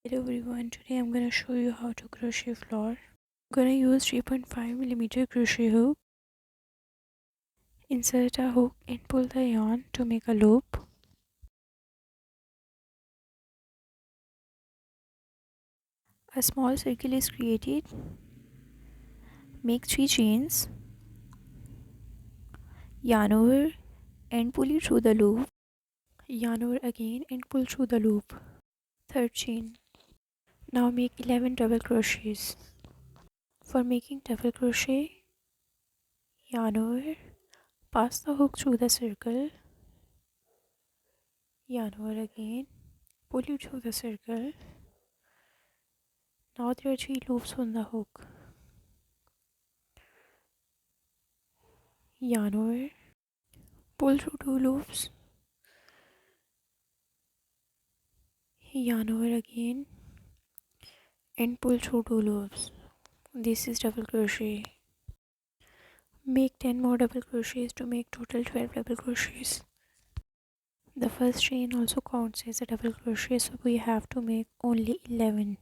Hello everyone, today I'm gonna show you how to crochet flower. I'm gonna use 3.5mm crochet hook. Insert a hook and pull the yarn to make a loop. A small circle is created. Make 3 chains. Yarn over and pull it through the loop. Yarn over again and pull through the loop. Third chain. Now make 11 double crochets. For making double crochet, yarn over, pass the hook through the circle, yarn over again, pull it through the circle. Now there are 3 loops on the hook. Yarn over, pull through 2 loops, yarn over again and pull through 2 loops. This is double crochet. Make 10 more double crochets to make total 12 double crochets. The first chain also counts as a double crochet, so we have to make only 11.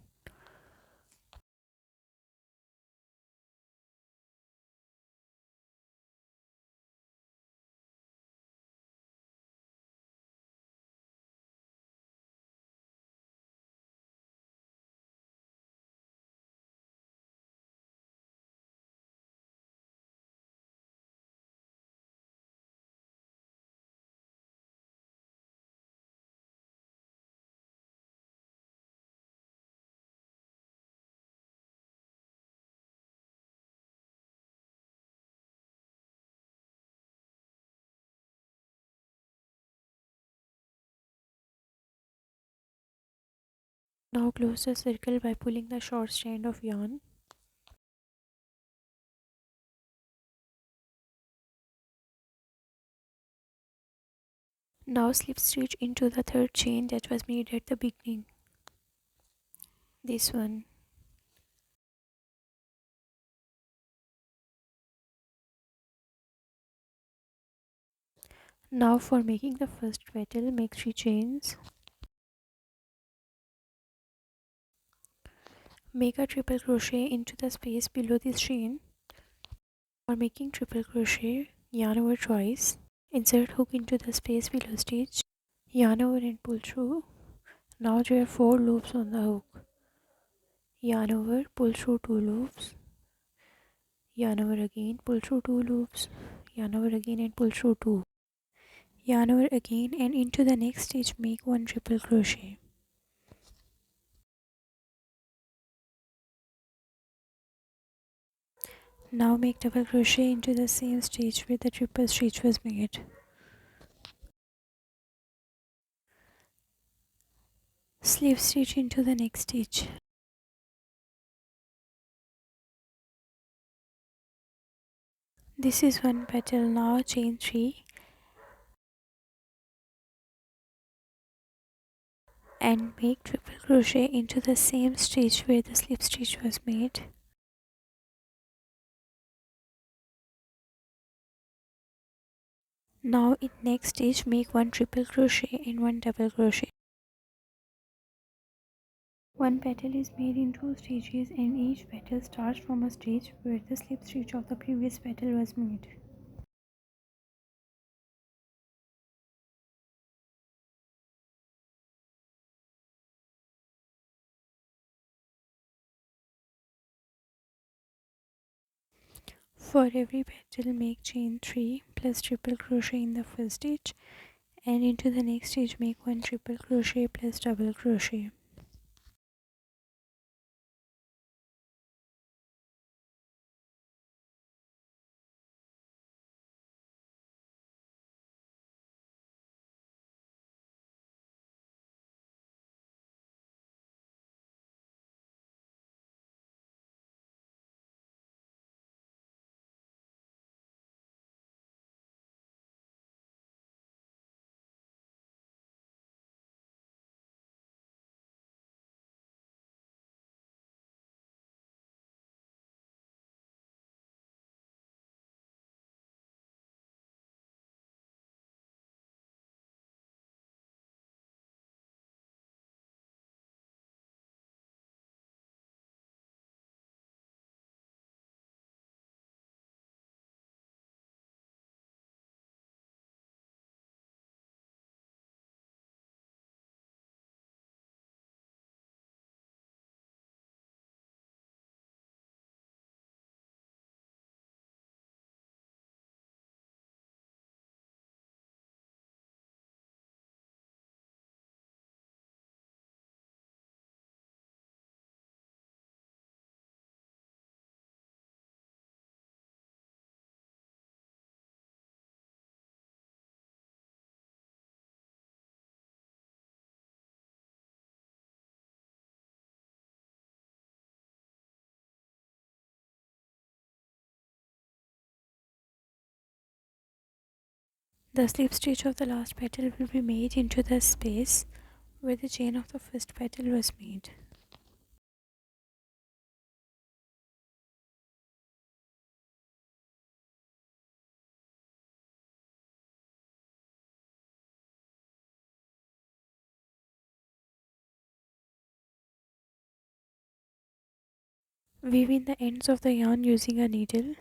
Now close the circle by pulling the short strand of yarn. Now slip stitch into the third chain that was made at the beginning. This one. Now for making the first petal, make 3 chains. Make a triple crochet into the space below this chain. For making triple crochet, yarn over twice. Insert hook into the space below stitch. Yarn over and pull through. Now there are 4 loops on the hook. Yarn over, pull through 2 loops. Yarn over again, pull through 2 loops. Yarn over again and pull through 2. Yarn over again and into the next stitch make 1 triple crochet. Now make double crochet into the same stitch where the triple stitch was made. Slip stitch into the next stitch. This is one petal. Now chain 3 and make triple crochet into the same stitch where the slip stitch was made. Now in next stitch make 1 triple crochet and 1 double crochet. One petal is made in 2 stages and each petal starts from a stage where the slip stitch of the previous petal was made. For every petal make chain 3 plus triple crochet in the first stitch and into the next stitch make 1 triple crochet plus double crochet. The slip stitch of the last petal will be made into the space where the chain of the first petal was made. Weave in the ends of the yarn using a needle.